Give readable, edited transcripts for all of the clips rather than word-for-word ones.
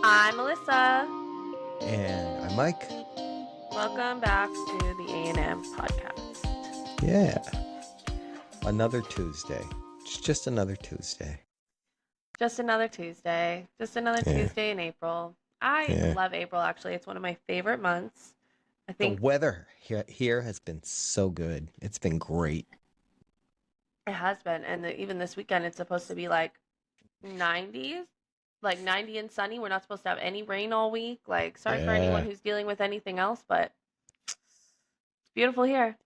I'm Melissa. And I'm Mike. Welcome back to the A&M podcast. Yeah. Another Tuesday. It's just another Tuesday. Just another Tuesday. Just another Yeah. Tuesday in April. I Yeah. love April, actually. It's one of my favorite months. I The think weather here has been so good. It's been great. it has been. And even this weekend, it's supposed to be like 90s, like 90 and sunny. We're not supposed to have any rain all week. Like, sorry for anyone Yeah. who's dealing with anything else, but it's beautiful here.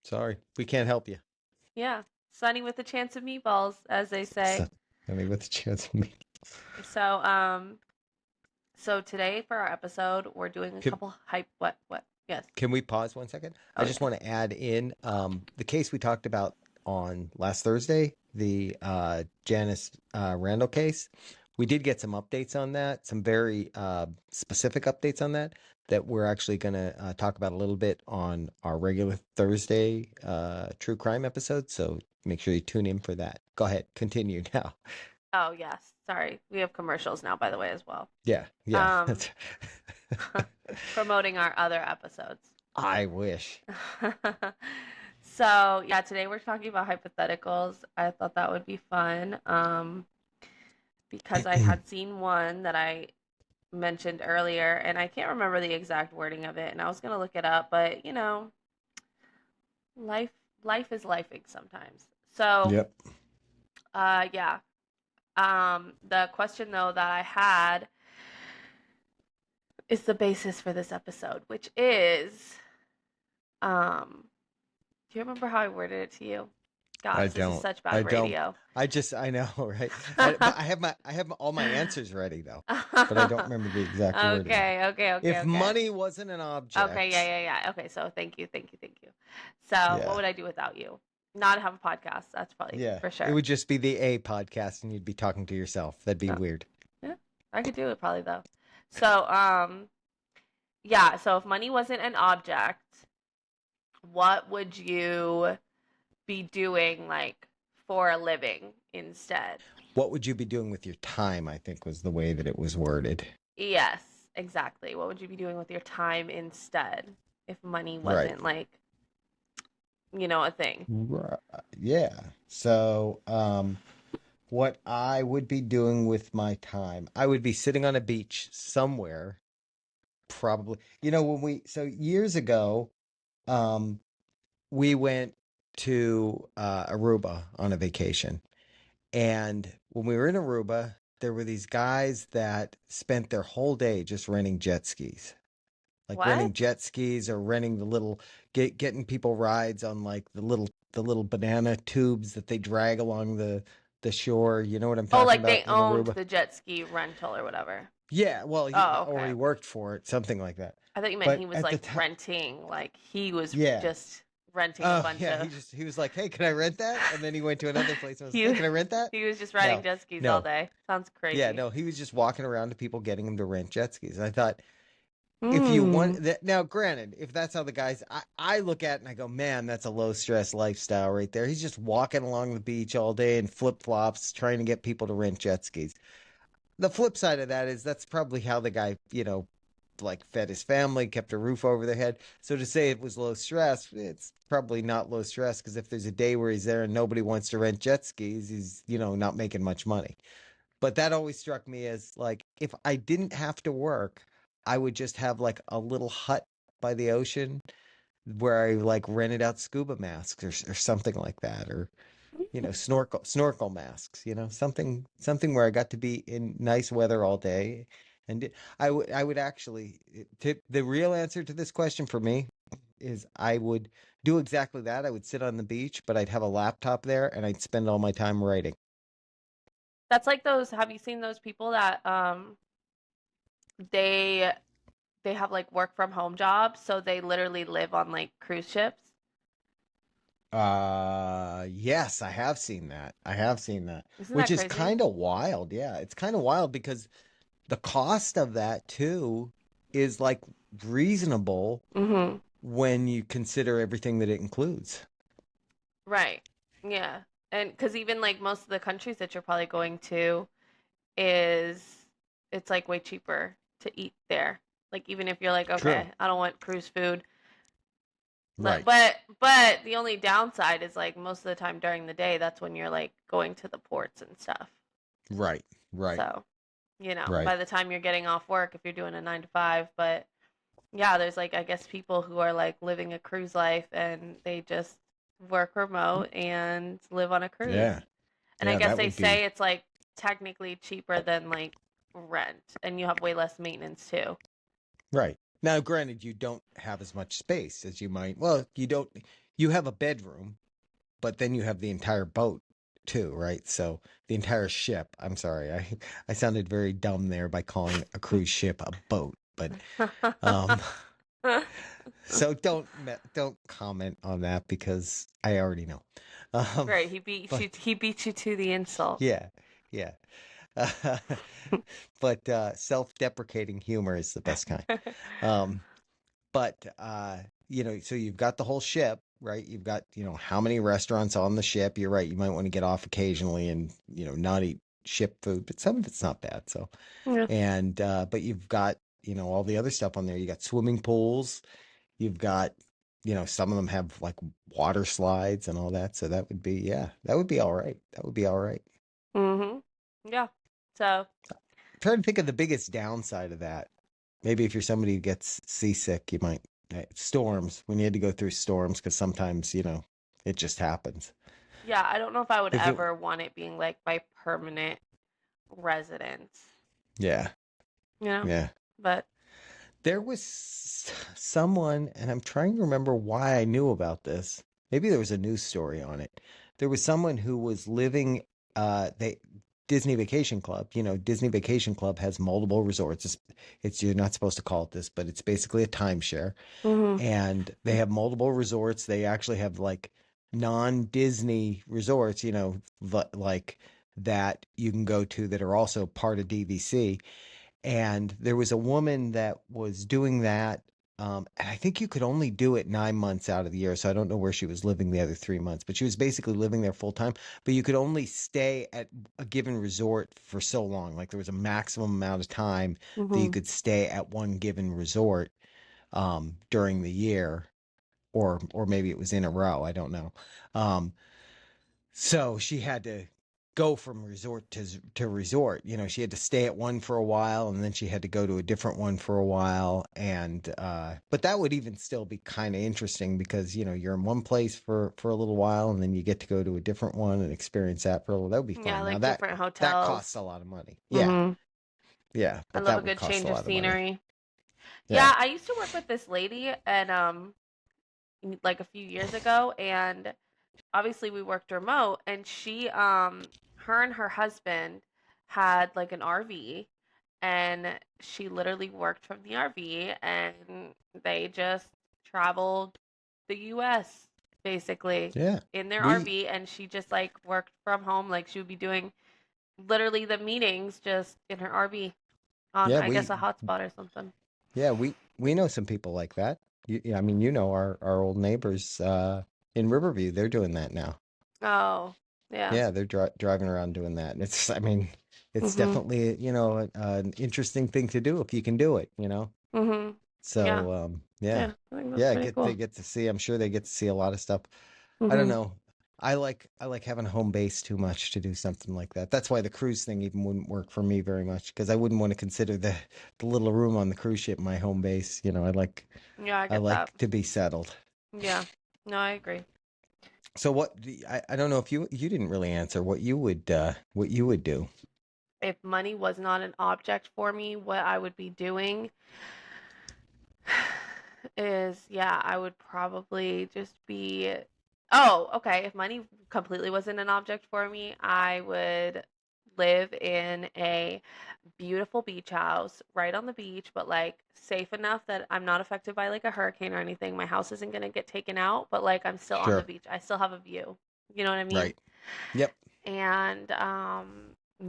Sorry. We can't help you. Yeah. Sunny with a chance of meatballs, as they say. I mean, with a chance of me. So today for our episode, we're doing a Can, couple what? Yes. can we pause 1 second? I Oh just yeah. want to add in the case we talked about on last Thursday, the Janice Randall case. We did get some updates on that, some very specific updates on that we're actually going to talk about a little bit on our regular Thursday true crime episode. So make sure you tune in for that. Go ahead, continue now. Oh yes. Sorry. We have commercials now, by the way, as well. Yeah. Um, promoting our other episodes. I wish. So yeah, today we're talking about hypotheticals. I thought that would be fun. Because I had seen one that I mentioned earlier, and I can't remember the exact wording of it, and I was gonna look it up, but life life is lifing sometimes. So Yep. yeah. The question though that I had is the basis for this episode, which is, do you remember how I worded it to you? I Gosh, this is don't. such I bad don't. radio. I know, right? But I have all my answers ready though, but I don't remember the exact wording. Okay. If money wasn't an Okay, object, yeah. Okay, so thank you. So, what yeah, would I do without you? Not have a podcast. That's probably yeah, for it sure. would just be the A podcast, and you'd be talking to yourself. That'd be Oh, weird. yeah, I could do it probably though. So, yeah. So, if money wasn't an object, what would you be doing like for a living instead? What would you be doing with your time? I think was the way that it was worded. Yes, exactly. What would you be doing with your time instead if money Right. wasn't like, a thing? Right. Yeah. So, what I would be doing with my time, I would be sitting on a beach somewhere, probably. So years ago, um, we went to Aruba on a vacation. And when we were in Aruba, there were these guys that spent their whole day just renting jet skis. Like renting What? jet skis or renting the little getting people rides on like the little banana tubes that they drag along the shore. You know what I'm Oh, talking like they about in owned Aruba? the jet ski rental or whatever. Yeah, well, Oh, or okay. he worked for it, something like that. I thought you meant he But was at the like time, renting, like he was yeah. just renting a Oh, bunch yeah, of he was like, "Hey, can I rent that?" And then he went to another place and was, "Hey, he can I rent that?" he was just riding No, jet skis all no, day. Sounds yeah, crazy. no, he was just walking around to people getting him to rent jet skis. And I thought, if you Hmm. want that, now, granted, if that's how the guys, I look at it and I go, man, that's a low stress lifestyle right there. He's just walking along the beach all day in flip flops, trying to get people to rent jet skis. The flip side of that is that's probably how the guy, like fed his family, kept a roof over their head. So to say it was low stress, it's probably not low stress because if there's a day where he's there and nobody wants to rent jet skis, he's, not making much money. But that always struck me as like if I didn't have to work, I would just have like a little hut by the ocean where I like rented out scuba masks or something like that, or snorkel masks, something where I got to be in nice weather all day. And I would actually the real answer to this question for me is I would do exactly that. I would sit on the beach, but I'd have a laptop there and I'd spend all my time writing. That's like those. Have you seen those people that they they have like work from home jobs, so they literally live on like cruise ships? Yes, I have seen that. I have seen that, Isn't which that is crazy? kind of wild. Yeah, it's kind of wild because the cost of that too is like reasonable Mm-hmm. when you consider everything that it includes. Right. Yeah. And because even like most of the countries that you're probably going to is it's like way cheaper to eat there. Like even if you're like, True. okay, I don't want cruise food. Right. But the only downside is like most of the time during the day, that's when you're like going to the ports and stuff. Right. Right. So, Right. by the time you're getting off work, if you're doing a 9 to 5, but yeah, there's like I guess people who are like living a cruise life and they just work remote and live on a cruise. Yeah. And I Yeah, guess that they would be say it's like technically cheaper than like rent and you have way less maintenance too. right. Now, granted, you don't have as much space as you might. Well, you don't. You have a bedroom, but then you have the entire boat too, right? So the entire ship. I'm sorry, I sounded very dumb there by calling a cruise ship a boat, but um, so don't comment on that because I already know. Um, Right, he beat but you he beat you to the insult. yeah, yeah. But self-deprecating humor is the best kind. Um, but so you've got the whole ship, right? You've got, how many restaurants on the ship. You're right. You might want to get off occasionally and, not eat ship food, but some of it's not bad. So, Yeah. and but you've got, all the other stuff on there. You got swimming pools. You've got, some of them have like water slides and all that. So that would be, yeah, that would be all right. That would be all right. Mhm. Yeah. So, Trying to think of the biggest downside of that. Maybe if you're somebody who gets seasick, you might storms when you had to go through storms because sometimes it just happens. yeah, I don't know if I would If it, ever want it being like my permanent residence, yeah, you know? yeah. But There was someone, and I'm trying to remember why I knew about this. Maybe there was a news story on it. There was someone who was living. They Disney Vacation Club. Disney Vacation Club has multiple resorts. It's you're not supposed to call it this, but it's basically a timeshare mhm. and they have multiple resorts. They actually have like non-Disney resorts, like that you can go to that are also part of DVC. And there was a woman that was doing that. And I think you could only do it 9 months out of the year. So I don't know where she was living the other 3 months, but she was basically living there full time. But you could only stay at a given resort for so long. Like there was a maximum amount of time that you Mhm. could stay at one given resort during the year, or maybe it was in a row. I don't know. Um, so she had to go from resort to resort. She had to stay at one for a while, and then she had to go to a different one for a while. And but that would even still be kind of interesting because you're in one place for a little while, and then you get to go to a different one and experience that for a little. That would be Yeah, fun. Now like that different that costs hotels. a lot of money. Yeah, Mhm. yeah, I but love a that would good cost a change of lot of money. scenery. Yeah, Yeah, I used to work with this lady and like a few years ago and obviously we worked remote and she her and her husband had like an RV and she literally worked from the RV and they just traveled the US basically yeah. in their We RV and she just like worked from home like she would be doing literally the meetings just in her RV on yeah I we guess a hotspot or something. Yeah, we know some people like that. I mean, our old neighbors in Riverview. They're doing that now. Oh, yeah. Yeah, they're driving around doing that, and I mean, it's Mhm. definitely an interesting thing to do if you can do it. Mhm. Yeah. So yeah, Yeah. I think that's yeah, pretty they cool. get to see. I'm sure they get to see a lot of stuff. I don't Mhm. know. I like having a home base too much to do something like that. That's why the cruise thing even wouldn't work for me very much because I wouldn't want to consider the little room on the cruise ship my home base. Yeah, I I get that. like to be settled. Yeah. No, I agree. So I don't know if you didn't really answer what you would do. If money was not an object for me, what I would be doing is, yeah, I would probably just be. Oh, okay. If money completely wasn't an object for me, I would live in a beautiful beach house right on the beach, but like safe enough that I'm not affected by like a hurricane or anything. My house isn't gonna get taken out, but like I'm still on the Sure. beach. I still have a view. You know what I mean? Right. Yep. And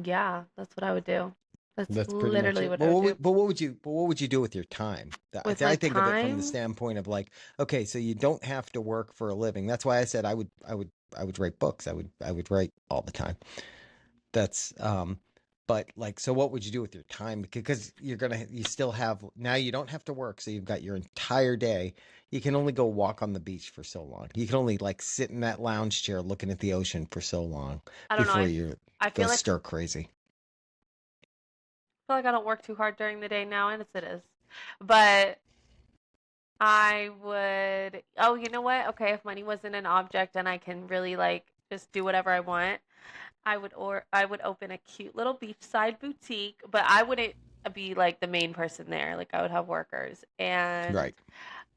yeah, that's what I would do. That's That's pretty much literally it. what I would do. But what would you do with your time? With I my think of it from the time, standpoint of like, okay, so you don't have to work for a living. That's why I said I would write books. I would write all the time. That's But like, so what would you do with your time? Because you still have, now you don't have to work. So you've got your entire day. You can only go walk on the beach for so long. You can only like sit in that lounge chair looking at the ocean for so long I don't know. before you I go feel like stir crazy. I don't work too hard during the day now, and it is. But I would. Oh, you know what? Okay, if money wasn't an object and I can really like just do whatever I want, I would open a cute little beachside boutique, but I wouldn't be like the main person there. Like I would have workers, and Right.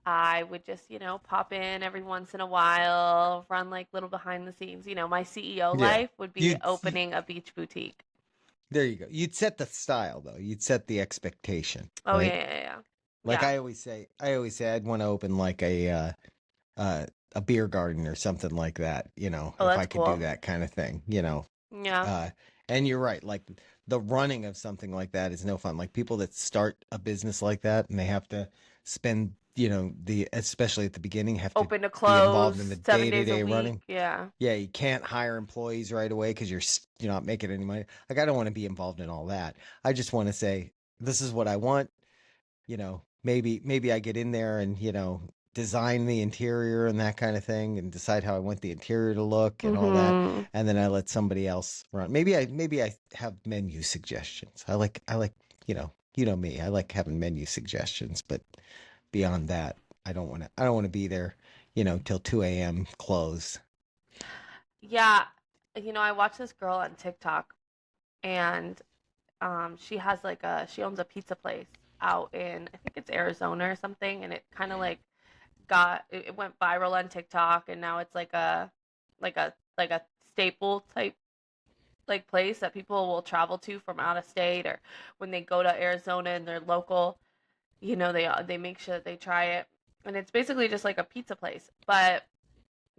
I would just, pop in every once in a while, run like little behind the scenes. My CEO Yeah. life would be You opening a beach boutique. there you go. You'd set the style though. You'd set the expectation, Oh yeah, right? yeah, yeah. Like Yeah. I always say I'd want to open like uh, a beer garden or something like that, Oh, if that's I could do cool. that kind of thing, Yeah. Uh, and you're right, like the running of something like that is no fun. Like people that start a business like that and they have to spend, especially at the beginning, have to Open to be involved close, in the 7 days a day-to-day week. running. Yeah. Yeah, you can't hire employees right away because you're not making any money. Like I don't want to be involved in all that. I just want to say, this is what I want. Maybe I get in there and, design the interior and that kind of thing and decide how I want the interior to look and all that. Mhm. And then I let somebody else run. Maybe I have menu suggestions. I like me. I like having menu suggestions, but beyond that, I don't want to be there, till 2 a.m. close. Yeah. I watched this girl on TikTok, and she owns a pizza place out in, I think it's Arizona or something, and it kind of like it went viral on TikTok, and now it's like a staple type like place that people will travel to from out of state, or when they go to Arizona and they're local, they make sure that they try it. And it's basically just like a pizza place, but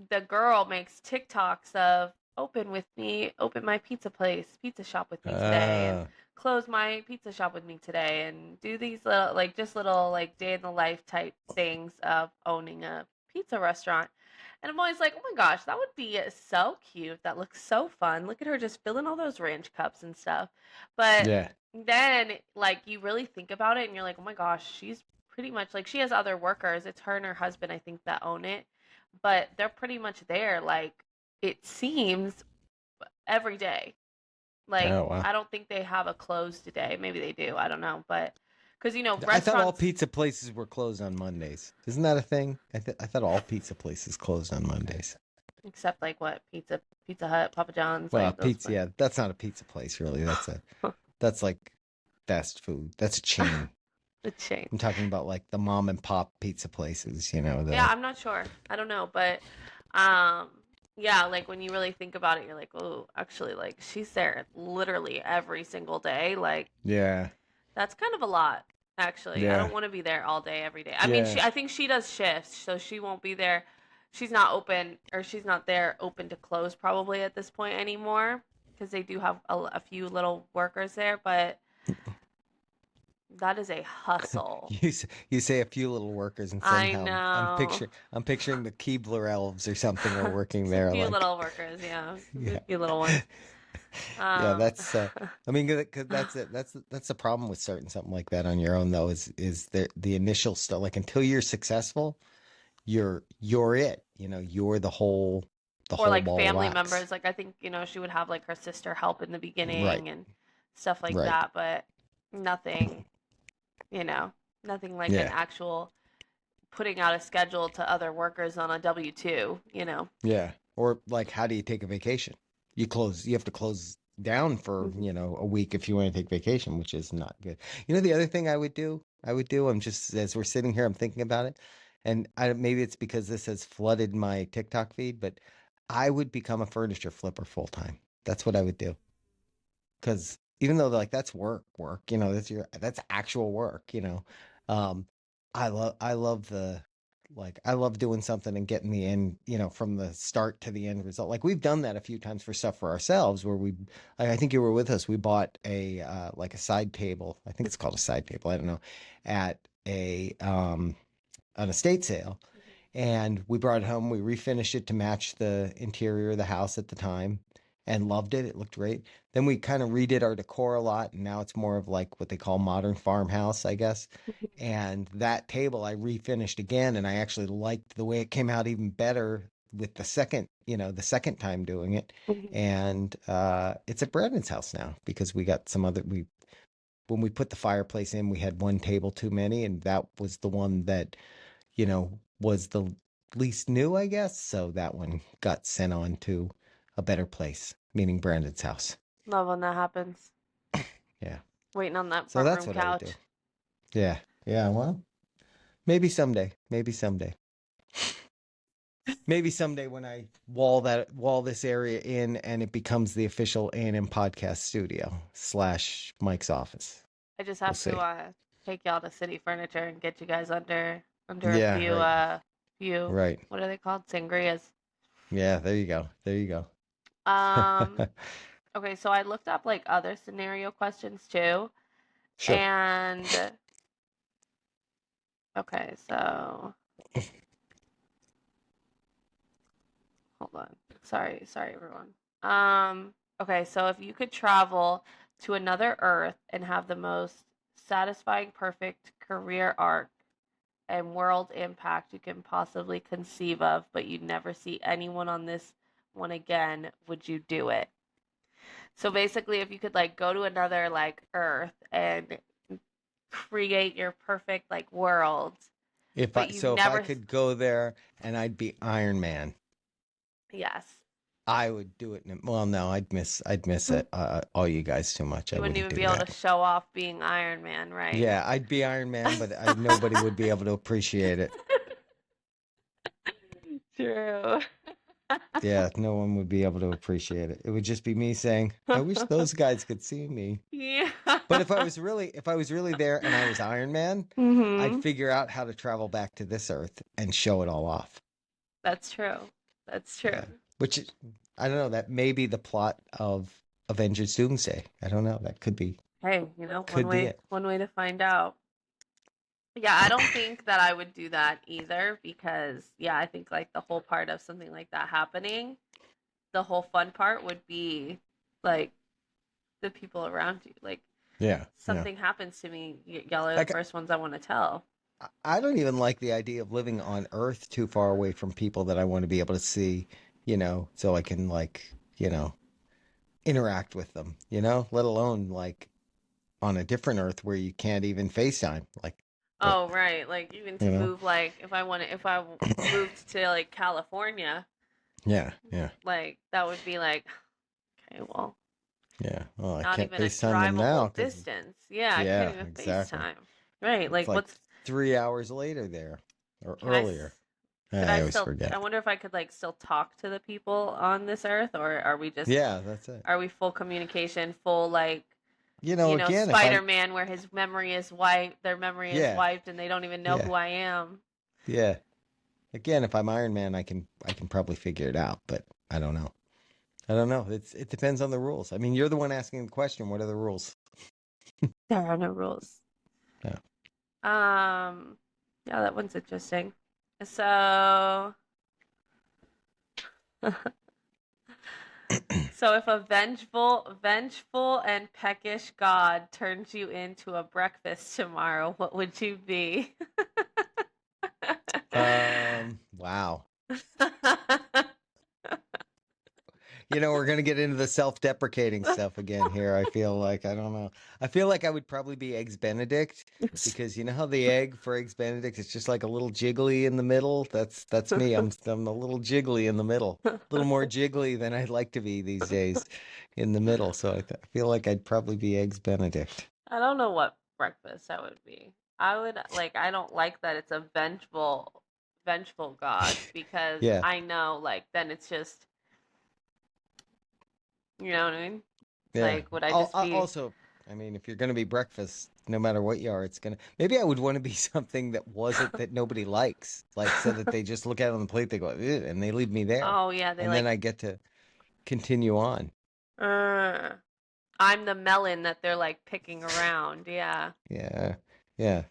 the girl makes TikToks of open with me, open my pizza shop with me today, and Uh, close my pizza shop with me today, and do these little like just little like day in the life type things of owning a pizza restaurant. And I'm always like, oh my gosh, that would be so cute. That looks so fun. Look at her just filling all those ranch cups and stuff. But yeah. then, like, you really think about it and you're like, oh my gosh, she's pretty much like she has other workers. It's her and her husband, I think, that own it, but they're pretty much there, like, it seems every day. Like, Oh, wow. I don't think they have a closed day. Maybe they do. I don't know. But because, I thought all restaurants, pizza places were closed on Mondays. Isn't that a thing? I thought all pizza places closed on Mondays. except like what, Pizza Hut, Papa John's, Well, like those pizza, places. yeah, that's not a pizza place, really. That's like fast food. That's a chain. The chains. I'm talking about like the mom and pop pizza places, Yeah, the I'm not sure. I don't know. But, um, yeah, like when you really think about it, you're like, oh, actually, like she's there literally every single day. Like, yeah, that's kind of a lot, actually. I yeah, don't want to be there all day, every day. I mean, yeah. I think she does shifts, so she won't be there. She's not open, or she's not there open to close probably at this point anymore, because they do have a few little workers there, but that is a hustle. You say a few little workers, and I somehow know. I'm picturing the Keebler elves or something are working Just a there. few Like, little workers, yeah. Just a yeah, few little ones. yeah. Um, That's I mean, 'cause that's it. That's the problem with starting something like that on your own, though. Is the initial stuff, like until you're successful, you're it. You're the or whole like ball of family wax. members. Like I think, she would have like her sister help in the Right, beginning and stuff like right. that, but nothing, you know, nothing like an Yeah, actual putting out a schedule to other workers on a W-2. yeah. Or like, how do you take a vacation? You have to close down for, Mhm. a week if you want to take vacation, which is not good. The other thing I'm just, as we're sitting here, I'm thinking about it. And maybe it's because this has flooded my TikTok feed, but I would become a furniture flipper full time. That's what I would do. Because even though like that's work, that's actual work. Um, I love I love doing something and getting the end, from the start to the end result. Like we've done that a few times for stuff for ourselves where I think you were with us. We bought like a side table. I think it's called a side table. I don't know, at an estate sale, and we brought it home. We refinished it to match the interior of the house at the time, and loved it. It looked great. Then we kind of redid our decor a lot, and now it's more of like what they call modern farmhouse, I guess. And that table I refinished again, and I actually liked the way it came out even better with the second, the second time doing it. Mhm. And it's at Brandon's house now because we got some other we when we put the fireplace in, we had one table too many, and that was the one that was the least new, I guess. So that one got sent on to a better place, meaning Brandon's house. Love when that happens. Yeah. Waiting on that So front that's room what I would do. couch. Yeah. Yeah. Well, maybe someday. Maybe someday. Maybe someday when I wall this area in and it becomes the official A&M podcast studio / Mike's office. I just We'll have to see. take y'all to City Furniture and get you guys under a Yeah. Right. few, Right. what are they called? Sangrias. Yeah. There you go. There you Um, go. okay, so I looked up like other scenario questions too. Sure. And okay, so hold on. Sorry everyone. Okay, so if you could travel to another Earth and have the most satisfying, perfect career arc and world impact you can possibly conceive of, but you'd never see anyone on this one again, would you do it? So basically, if you could like go to another like Earth and create your perfect like world, but you've If I never, could go there and I'd be Iron Man, yes, I would do it. Well, no, I'd miss it. All you guys too much. I you wouldn't wouldn't even do be able to that. show off being Iron Man, right? Yeah, I'd be Iron Man, but nobody would be able to appreciate it. True. Yeah, no one would be able to appreciate it. It would just be me saying, "I wish those guys could see me." Yeah. But if I was really there and I was Iron Man, I'd Mhm. figure out how to travel back to this Earth and show it all off. That's true. That's true. Yeah, which I don't know. That may be the plot of Avengers Doomsday. I don't know. That Hey, could be it. one way to find out. Yeah, I don't think that I would do that either because yeah, I think like the whole part of something like that happening, the whole fun part would be like the people around you. Like Yeah, yeah. something happens to me, y'all are the Like first ones I want to tell. I don't even like the idea of living on Earth too far away from people that I want to be able to see, so I can interact with them, let alone like on a different Earth where you can't even FaceTime. Like, but Oh, right. Like even you to know, move like if I moved to like California, yeah, yeah, like that would be like okay, well, yeah. Well, I not can't even a FaceTime them now drivable because distance. Yeah, I can't yeah, even exactly. FaceTime. Right. It's Like like what's 3 hours later there or can earlier. could I I always still I forget. wonder if I could like still talk to the people on this earth or are we just Yeah, that's it. are we full communication, full like Again, if I'm Spider-Man where his memory is wiped, their memory is yeah, wiped and they don't even know yeah, who I am. yeah. Again, if I'm Iron Man, I can probably figure it out, but I don't know. I don't know. It depends on the rules. I mean, you're the one asking the question. What are the rules? There are no rules. Yeah. Um, yeah, that one's interesting. So, so if a vengeful and peckish god turns you into a breakfast tomorrow, what would you be? Wow. We're gonna get into the self-deprecating stuff again here. I feel like I don't know. I feel like I would probably be Eggs Benedict because you know how the egg for Eggs Benedict is just like a little jiggly in the middle. That's me. I'm a little jiggly in the middle, a little more jiggly than I'd like to be these days in the middle. So I feel like I'd probably be Eggs Benedict. I don't know what breakfast that would be. I would like I don't like that it's a vengeful god because Yeah. I know like then it's just you know what I mean? Yeah. Like would I just be Also, I mean, if you're going to be breakfast, no matter what you are, it's going to. Maybe I would want to be something that wasn't that nobody likes, like so that they just look at it on the plate, they go, "Ew," and they leave me there, Oh yeah, they and then like I get to continue on. uh I'm the melon that they're like picking around. Yeah. Yeah. Yeah.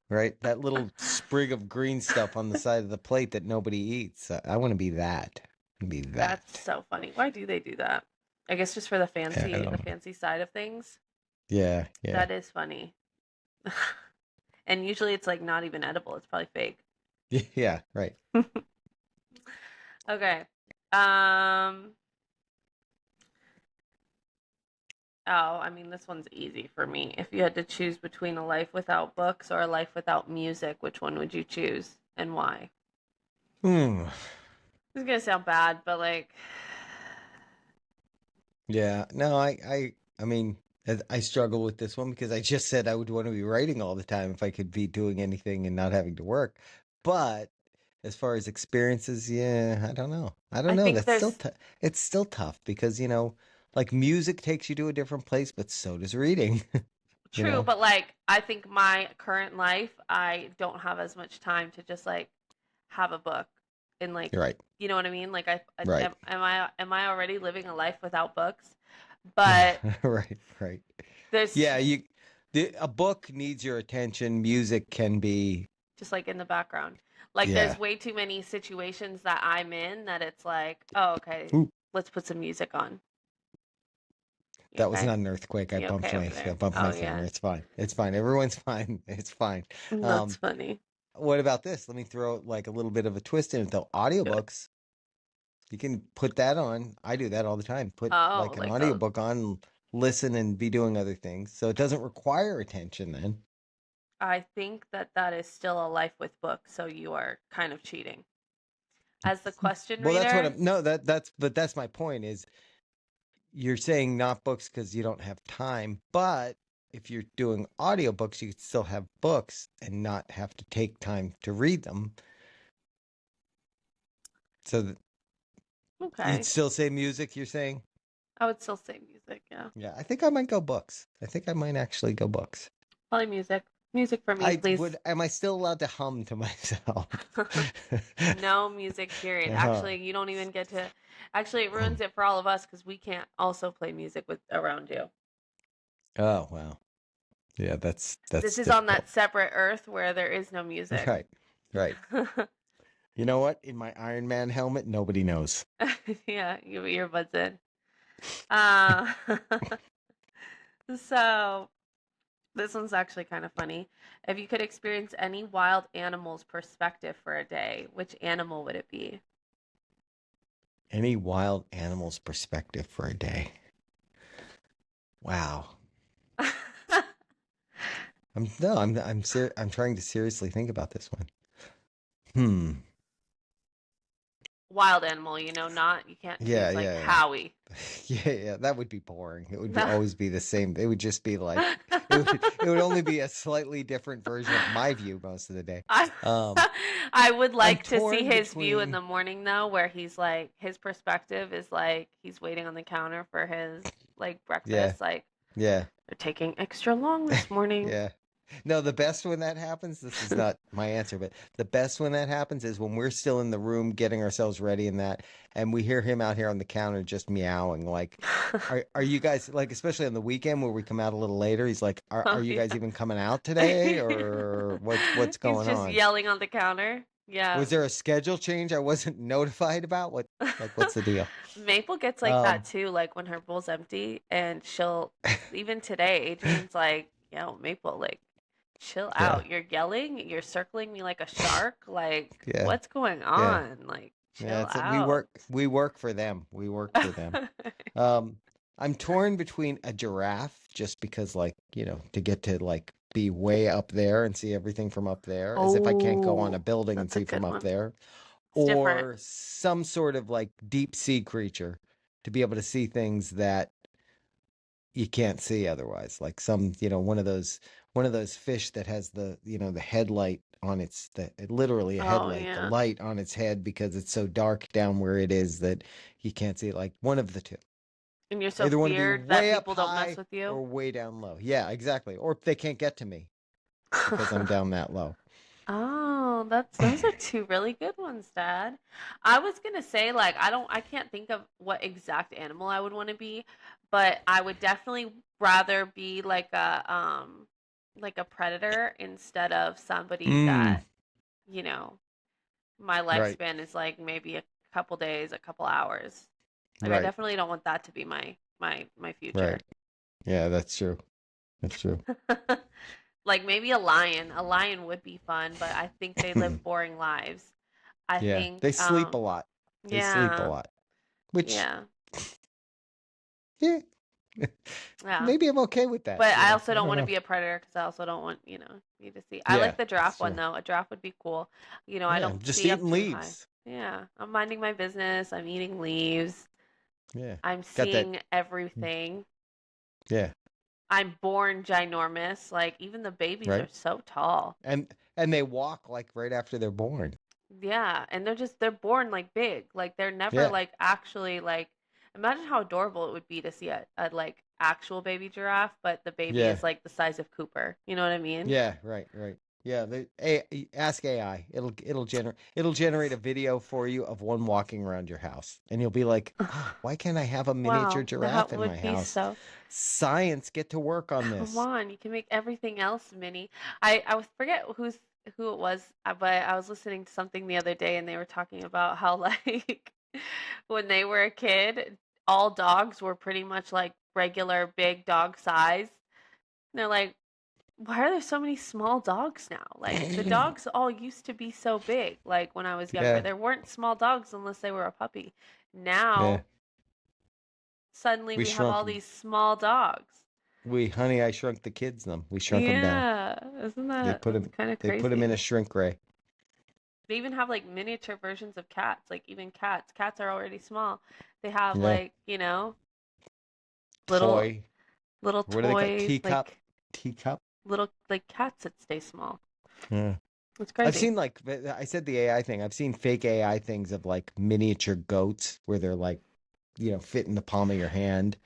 Right. That little sprig of green stuff on the side of the plate that nobody eats. I want to be that. be That's that. so funny. Why do they do that? I guess just for the I fancy, don't the know. fancy side of things. Yeah, yeah, That is funny. And usually it's like not even edible. It's probably fake. yeah. Right. Okay. Um, oh, I mean, this one's easy for me. If you had to choose between a life without books or a life without music, which one would you choose and why? Hmm. This is gonna sound bad, but like, Yeah. No, I mean, I struggle with this one because I just said I would want to be writing all the time if I could be doing anything and not having to work. But as far as experiences, yeah, I don't know. I don't I know. think That's still there's it's still tough because, like music takes you to a different place, but so does reading, you true, know? but like, I think my current life, I don't have as much time to just like have a book and like, You're right. you know what I mean? Like, Right. am I already living a life without books? But Right, right. there's Yeah, a book needs your attention. Music can be, just like in the background. Like yeah. there's way too many situations that I'm in that it's like, oh, okay, Ooh, let's put some music on. You that was okay? not an earthquake. You okay over I there? bumped Oh my finger. yeah. It's fine. It's fine. Everyone's fine. It's fine. That's Um, funny. what about this? Let me throw like a little bit of a twist in it though. Do it. Audiobooks. You can put that on. I do that all the time. Put Oh, like an like a audiobook on, listen and be doing other things. So it doesn't require attention then. I think that that is still a life with books, so you are kind of cheating. As the question Well, that's what reader, I'm no, but that's my point is you're saying not books because you don't have time, but if you're doing audiobooks, you could still have books and not have to take time to read them. So you'd okay. still say music, you're saying? I would still say music, yeah. Yeah, I think I might go books. I think I might actually go books. Probably music. Music for me, I please. would, am I still allowed to hum to myself? No music, period. Uh, Actually, you don't even get to. Actually, it ruins it for all of us because we can't also play music with around you. oh, wow. Yeah, This that's is on difficult. that separate Earth where there is no music. Right. Right. You know what? In my Iron Man helmet, nobody knows. Yeah, you earbuds in. Uh, so this one's actually kind of funny. If you could experience any wild animal's perspective for a day, which animal would it be? Any wild animal's perspective for a day. Wow. I'm no, I'm trying to seriously think about this one. Hmm. Wild animal, not you can't Yeah, choose like yeah, yeah. Howie. Yeah, yeah, that would be boring. It would be No. always be the same. It would just be like it would only be a slightly different version of my view most of the day. I Um, I would I'm like to see torn his view in between the morning though, where he's like his perspective is like he's waiting on the counter for his like yeah, breakfast, like yeah, they're taking extra long this morning. yeah. No, the best when that happens, this is not my answer, but the best when that happens is when we're still in the room getting ourselves ready and that, and we hear him out here on the counter just meowing. Like, are you guys like, especially on the weekend where we come out a little later? He's like, are Oh you guys yeah. even coming out today, or what's He's going just on? yelling on the counter. Yeah. Was there a schedule change I wasn't notified about? What's the deal? Maple gets like that Um, too, like when her bowl's empty and she'll even today, Adrian's like, yo, Maple, like chill yeah, out. You're yelling, you're circling me like a shark. Like, yeah, what's going yeah, on? Like, yeah. chill It's out. we work for them. We work for them. Um, I'm torn between a giraffe just because, like, to get to like be way up there and see everything from up there, as if I can't go on a Oh, building and that's a see from good up one. there, It's different. or some sort of like deep sea creature to be able to see things that you can't see otherwise. Like one of those fish that has the headlight on literally a Oh, headlight, the yeah. light on its head because it's so dark down where it is that you can't see it. Like one of the two. And you're so Either want to be feared that way up people don't mess high with you. or way down low. Yeah, exactly. Or they can't get to me because I'm down that low. Oh, those are two really good ones, Dad. I was gonna say like I can't think of what exact animal I would want to be, but I would definitely rather be like a predator instead of somebody Mm, that, you know, my right. lifespan is like maybe a couple days, a couple hours. Like I Right. definitely don't want that to be my future. Right. Yeah, that's true. That's true. Like maybe a lion. A lion would be fun, but I think they live boring lives. I Yeah, think they sleep a lot. They sleep a yeah. lot, which, Yeah. yeah, Yeah. maybe I'm okay with that. But I also I don't don't want to know. be a predator because I also don't want, you to see. I Yeah, like the that's giraffe one true. though. A giraffe would be cool. I Yeah, don't I'm just see up eating too high. leaves. Yeah. I'm minding my business. I'm eating leaves. Yeah, I'm got that. seeing everything. Yeah, I'm born ginormous. Like even the babies are right. so tall. And they walk like right after they're born. Yeah, and they're born like big. Like they're never Yeah, like actually like imagine how adorable it would be to see a like actual baby giraffe, but the baby yeah, is like the size of Cooper. You know what I mean? yeah. Right, right. Yeah, ask AI. It'll generate a video for you of one walking around your house, and you'll be like, "Oh, why can't I have a miniature Wow, that giraffe in my would be house?" so. Science, get to work on Come this. on, you can make everything else mini. I forget who it was, but I was listening to something the other day and they were talking about how like when they were a kid, all dogs were pretty much like regular big dog size. And they're like, why are there so many small dogs now? Like the dogs all used to be so big. Like when I was younger, Yeah, there weren't small dogs unless they were a puppy. yeah. Now suddenly We we have shrunk. all these small dogs. Honey, I shrunk the kids. Them. We shrunk them down. Yeah, isn't They that put that's them. kind of They put them in a crazy? shrink ray. They even have like miniature versions of cats. Like even cats. Cats are already small. They have Yeah. like, little Toy. little What do they call it? toys, Teacup? like Teacup? little like cats that stay small. Yeah. It's I've crazy. seen like I said the AI thing. I've seen fake AI things of like miniature goats where they're like, fit in the palm of your hand.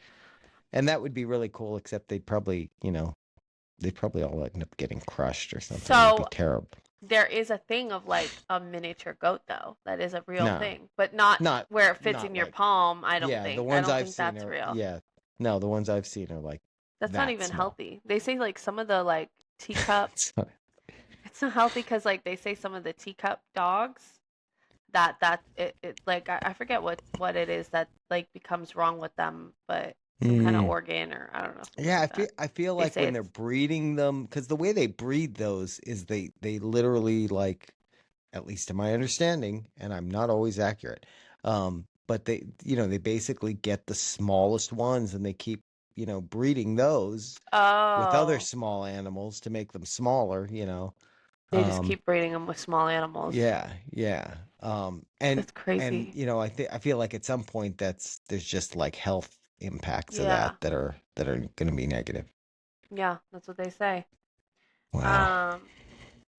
And that would be really cool, except they'd probably all end up getting crushed or something. It'd be So terrible. there is a thing of like a miniature goat though. That is a real No, thing, but not not where it fits in not your like palm, I don't yeah, the think. I ones don't I've think seen that's are real. yeah. No, the ones I've seen are like That's not that even small. healthy. They say like some of the like teacup, So, it's not healthy because like they say some of the teacup dogs that it like I forget what it is that like becomes wrong with them, but some kind of mm. organ or I don't know, something Yeah, like I feel that. I feel They like say when they're it's breeding them, because the way they breed those is they literally like, at least to my understanding, and I'm not always accurate, but they basically get the smallest ones and they keep breeding those with other oh, small animals to make them smaller. they just Um, keep breeding them with small animals. yeah, yeah. And That's and crazy. I feel like at some point there's just like health impacts of that Yeah. that are going to be negative. Yeah, that's what they say. Wow. Um,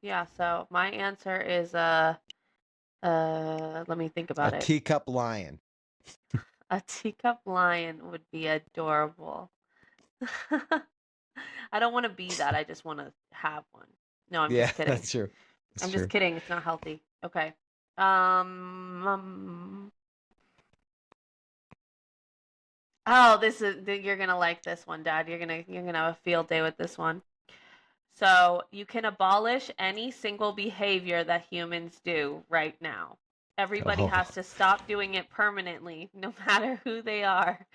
yeah, so my answer is let me think A about it. teacup lion. A teacup lion would be adorable. I don't want to be that. I just want to have one. No, I'm Yeah, just kidding. that's true. That's I'm just true. kidding. It's not healthy. Okay. Um oh, you're going to like this one, Dad. You're going to have a field day with this one. So, you can abolish any single behavior that humans do right now. Everybody Oh, has to stop doing it permanently, no matter who they are.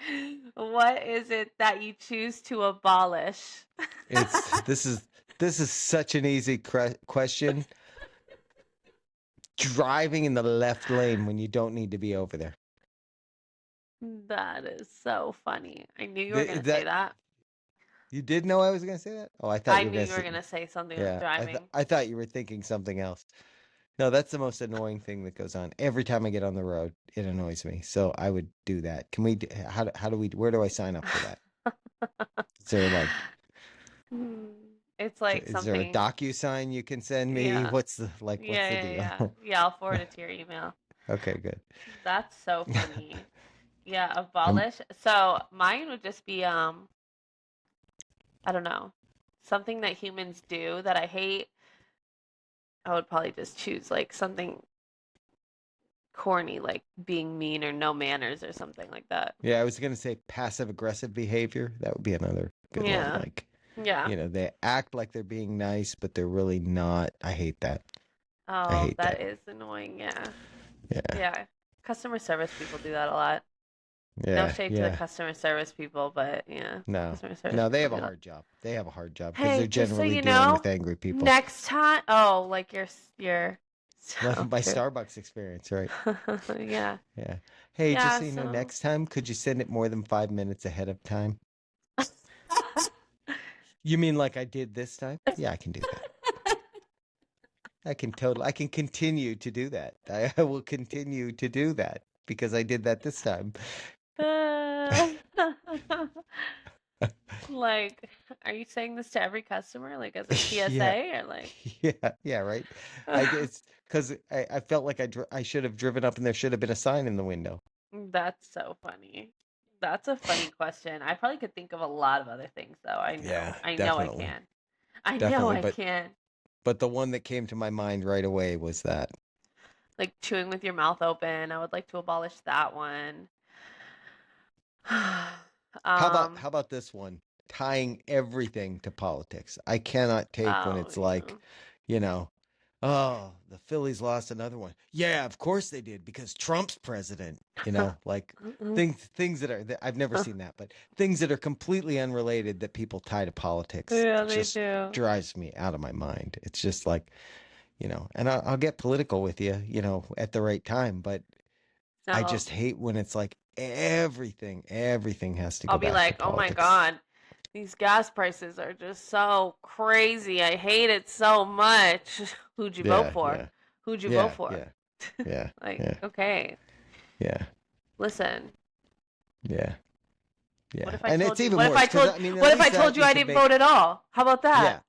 What is it that you choose to abolish? it's this is such an easy question. Driving in the left lane when you don't need to be over there. That is so funny. I knew you were going to say That that. you did know I was going to say that? Oh, I thought I you were knew going you to were say going to say something with yeah. driving. I thought you were thinking something else. No, that's the most annoying thing that goes on. Every time I get on the road, it annoys me. So I would do that. Can we how do we where do I sign up for that? Is there like Hmm. It's like is there a something. DocuSign you can send me? Yeah. What's Yeah, the yeah, deal? yeah. Yeah, I'll forward it to your email. Okay, good. That's so funny. Yeah, I'm abolish. So mine would just be I don't know, something that humans do that I hate. I would probably just choose like something corny, like being mean or no manners or something like that. Yeah, I was gonna say passive aggressive behavior. That would be another good one. Yeah. Like, Yeah. they act like they're being nice, but they're really not. I hate that. I Oh, hate that that. is annoying. Yeah. Yeah. Yeah. Customer service people do that a lot. No Yeah, shade to the yeah. customer service people, but yeah, No, customer service no, they people have do a that. hard job. They have a hard job because they're Hey, just so generally you dealing with know, angry people. next time, oh, like your, Like so my true. Starbucks experience, right? Yeah, Yeah. Hey, just yeah. so you know, So, next time, could you send it more than 5 minutes ahead of time? You mean like I did this time? Yeah, I can do that. I can continue to do that. I will continue to do that because I did that this time. Uh, like, are you saying this to every customer, like as a Yeah. PSA, or like? Yeah, yeah, right. I it's because I felt like I should have driven up and there should have been a sign in the window. That's so funny. That's a funny question. I probably could think of a lot of other things though. I know. Yeah, I know I definitely. can. I know Definitely. I can. But the one that came to my mind right away was that. Like chewing with your mouth open. I would like to abolish that one. Um, How about this one? Tying everything to politics. I cannot take when oh it's like, yeah. you know, oh, the Phillies lost another one. Yeah, of course they did because Trump's president. Like things that I've never seen that, but things that are completely unrelated that people tie to politics Yeah, they just do. drives me out of my mind. It's just like, and I'll get political with you, at the right time, but I No, just hate when it's like everything has to I'll go be back to like, oh my politics. God, these gas prices are just so crazy. I hate it so much. Who'd you vote Yeah, for? yeah, Who'd you vote yeah, for? yeah, yeah, Like, yeah, okay, yeah, listen. yeah, What yeah. if I And it's told you? even What if I worse because told? I mean, at What if I least that told you you I could didn't make. vote at all? How about that? Yeah,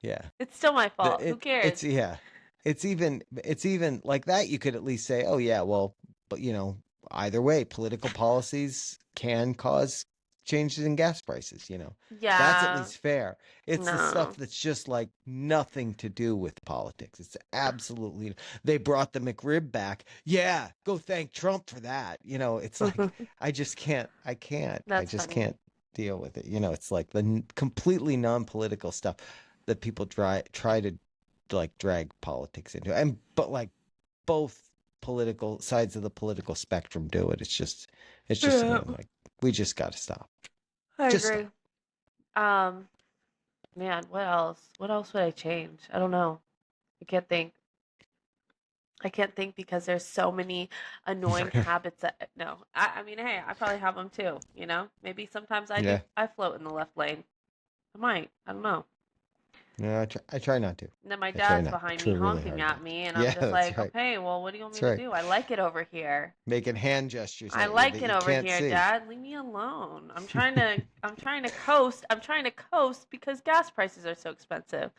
yeah. It's still my fault. Who cares? It's yeah. It's even like that. You could at least say, oh yeah, well, but either way, political policies can cause changes in gas prices. That's at Yeah. least fair. It's the stuff No. that's just like nothing to do with politics. It's absolutely. They brought the McRib back. Yeah, go thank Trump for that. It's like I just can't. I That's just funny. can't deal with it. It's like the completely non-political stuff that people try to like drag politics into it. And but like both political sides of the political spectrum do it. It's just Yeah, annoying. Like we just got to stop. I Just agree. stop. Um, man, what else? What else would I change? I don't know. I can't think. I can't think because there's so many annoying habits that no. I mean, hey, I probably have them too, you know? Maybe sometimes Yeah. I float in the left lane. I might. I don't know. No, I try not to. And then my I try dad's not. I behind me try really honking hard at not to. me and I'm Yeah, just that's like, right. "Okay, well, what do you want me That's to right. do? I like it over here." Making hand gestures I at you like that it you over can't here, see. Dad. Leave me alone. I'm trying to coast. I'm trying to coast because gas prices are so expensive.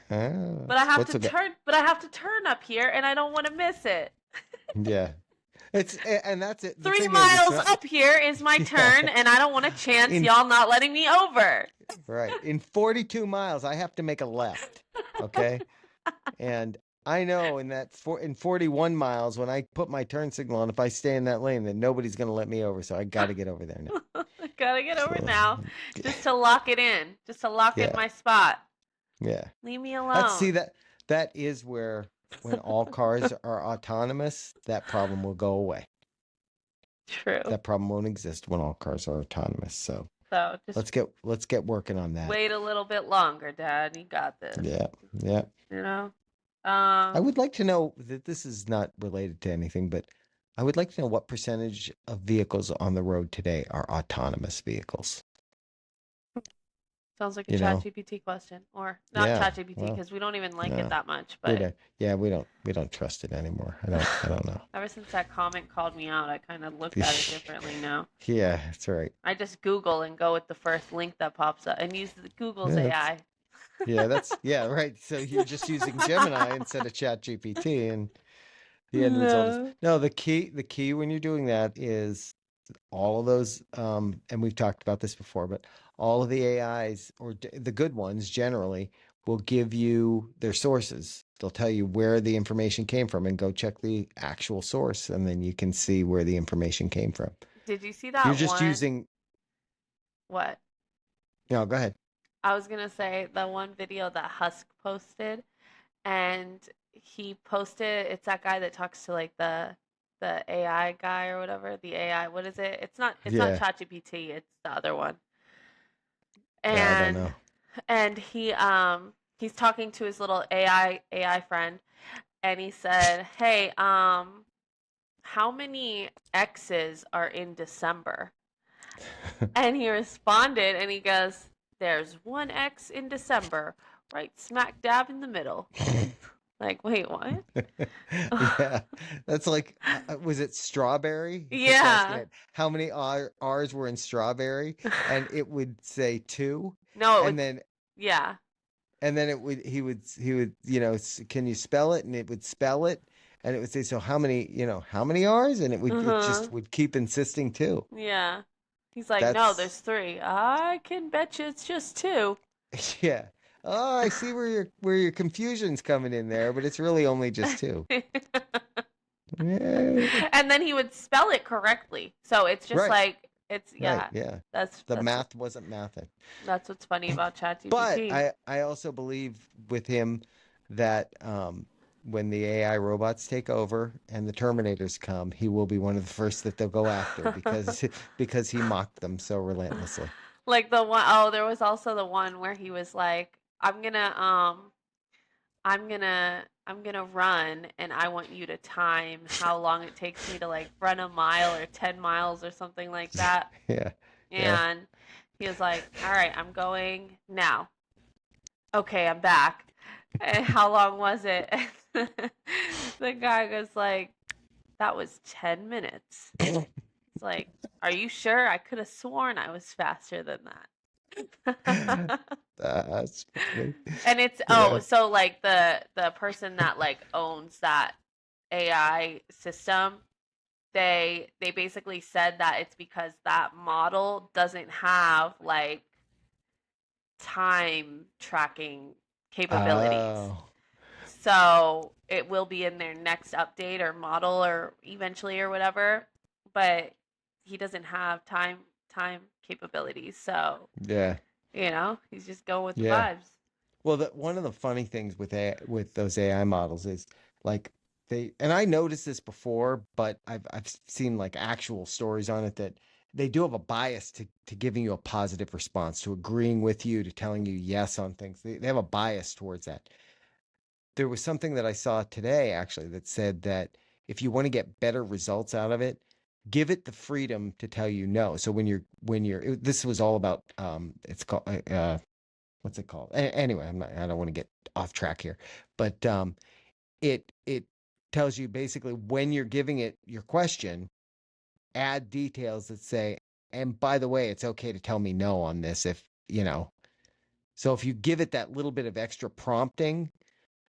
Ah, But I have what's to so good? turn but I have to turn up here and I don't want to miss it. Yeah, and that's it. The Three thing is, it's miles not. up here is my Yeah, turn and I don't want to chance in y'all not letting me over. right in 42 miles, I have to make a left. Okay, and I know in 41 miles when I put my turn signal on, if I stay in that lane, then nobody's gonna let me over. So I got to get over there now. Gotta get over So now just to lock it in. Just to lock in yeah, my spot. yeah. Leave me Let's see alone. that is where when all cars are autonomous, that problem will go away. True. That problem won't exist when all cars are autonomous. So So just let's get working on that. wait a little bit longer, Dad. You got this. Yeah, yeah. You know? I Um, would like to know that this is not related to anything, but I would like to know what percentage of vehicles on the road today are autonomous vehicles. Sounds like a You chat know? GPT question. Or not Yeah. chat GPT Well, because we don't even like it no, that much, we but don't. Yeah, we don't trust it anymore. I don't know. ever since that comment called me out, I kind of looked at it differently now. Yeah, that's right. I just Google and go with the first link that pops up and use Google's Yeah, that's AI. yeah, right. So you're just using Gemini instead of Chat GPT, and he needs all this. No. No, the key when you're doing that is all of those, and we've talked about this before, but all of the AIs or the good ones generally will give you their sources. They'll tell you where the information came from and go check the actual source, and then you can see where the information came from. Did you see You're that just one? using, What? no, go ahead. I was gonna say the one video that Husk posted, and he posted it's that guy that talks to like the the AI guy or whatever. The AI, what is it? It's not Yeah. ChatGPT, it's the other one. Yeah, I don't And know. he's talking to his little AI friend, and he said, "Hey, how many X's are in December?" And he responded and he goes, "There's one X in December, right smack dab in the middle." Like, wait, what? Yeah, that's like, was it strawberry? He kept asking Yeah. it how many R's were in strawberry, and it would say two, No, it and would, then yeah. he would, can you spell it? And it would spell it, and it would say, so how many R's? And it Uh-huh. just would keep insisting two. Yeah. He's like, "No, That's there's three." I can bet you it's just two. yeah. Oh, I see where your confusion's coming in there, but it's really only just two. Yeah. And then he would spell it correctly. So it's just Right. like it's Right. yeah. Yeah. That's The that's math wasn't mathing. that's what's funny about But ChatGPT. I also believe with him that when the AI robots take over and the Terminators come, he will be one of the first that they'll go after because he mocked them so relentlessly. Like the one oh, there was also the one where he was like, I'm gonna run and I want you to time how long it takes me to like run a mile or 10 miles or something like that." Yeah. Yeah. And he was like, "All right, I'm going now." "Okay, I'm back." "And how long was it?" The guy goes like, "That was 10 minutes." It's like, "Are you sure? I could have sworn I was faster than that." That's funny. And it's Yeah. so like the person that like owns that AI system, they basically said that it's because that model doesn't have like time tracking capabilities. Oh. So it will be in their next update or model or eventually or whatever, but he doesn't have time capabilities. So, Yeah. he's just going with the Yeah. vibes. Well, one of the funny things with those AI models is like and I noticed this before, but I've seen like actual stories on it that they do have a bias to giving you a positive response, to agreeing with you, to telling you yes on things. They have a bias towards that. There was something that I saw today actually that said that if you want to get better results out of it, give it the freedom to tell you no. So this was all about it's called what's it called? Anyway, I don't want to get off track here, but it tells you basically when you're giving it your question, add details that say, and by the way, it's okay to tell me no on this if you know. So if you give it that little bit of extra prompting,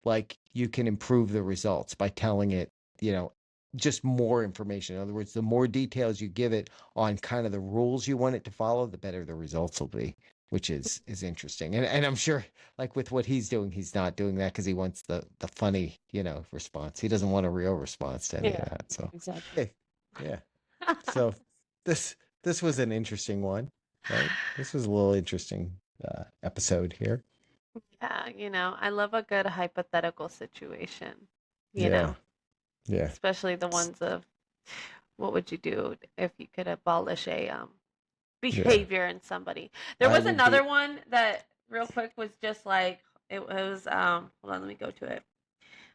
like you can improve the results by telling it, you know, just more information. In other words, the more details you give it on kind of the rules you want it to follow, the better the results will be, which is interesting. And I'm sure like with what he's doing, he's not doing that because he wants the funny, response. He doesn't want a real response to any of Yeah, that. So exactly. hey, yeah. So this this was an interesting one, right? This was a little interesting episode here. Yeah, I love a good hypothetical situation, you Yeah, know, yeah. especially the ones of what would you do if you could abolish a Yeah. behavior in somebody. There I was would be another one that real quick was just like it was hold on, let me go to it.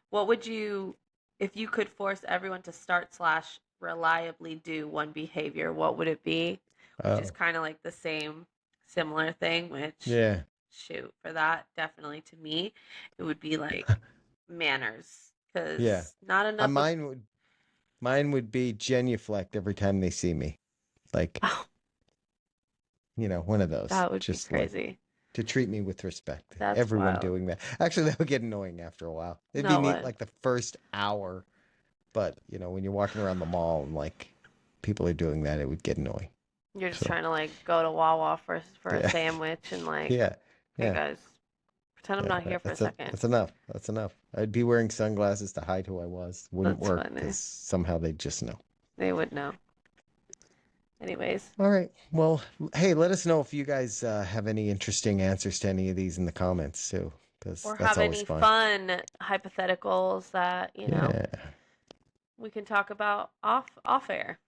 What would you if you could force everyone to start slash reliably do one behavior, what would it be? Which is oh kind of like the same similar thing, which yeah. shoot, for that, definitely to me, it would be like manners. Yeah. Because not Uh, enough of mine would mine would be genuflect every time they see me. Like, oh, one of those. that would be Just like crazy. to treat me with respect. That's Everyone wild. doing that. Actually, that would get annoying after a while. It'd be No neat one. like the first hour, but when you're walking around the mall and like people are doing that, it would get annoying. You're just So, trying to like go to Wawa for a yeah. sandwich and like, Yeah. hey Yeah. guys, pretend I'm Yeah. not here for a second. That's enough. That's enough. I'd be wearing sunglasses to hide who I was. Wouldn't That's work funny. because somehow they'd just know. They would know. Anyways. All right. Well, hey, let us know if you guys have any interesting answers to any of these in the comments too, because Or that's have always any fun. fun hypotheticals that, Yeah. we can talk about off air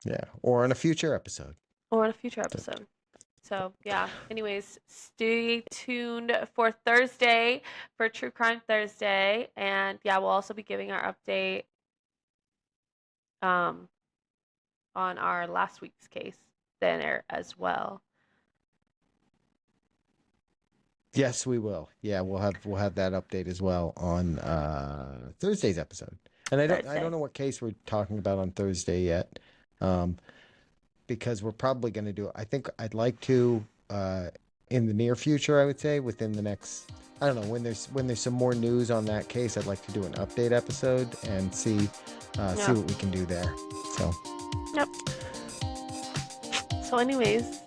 Yeah, or in a future episode. or in a future episode. So yeah. Anyways, stay tuned for Thursday for True Crime Thursday, and yeah, we'll also be giving our update um on our last week's case there as well. Yes, we will. Yeah, we'll have that update as well on Thursday's episode. And I Thursday. don't know what case we're talking about on Thursday yet, because we're probably going to do it. I think I'd like to in the near future. I would say within the next. I don't know when there's some more news on that case. I'd like to do an update episode and see what we can do there. So. Yep. So, anyways,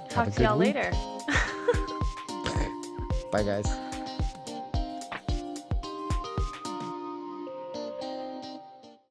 talk to y'all later. Bye, guys.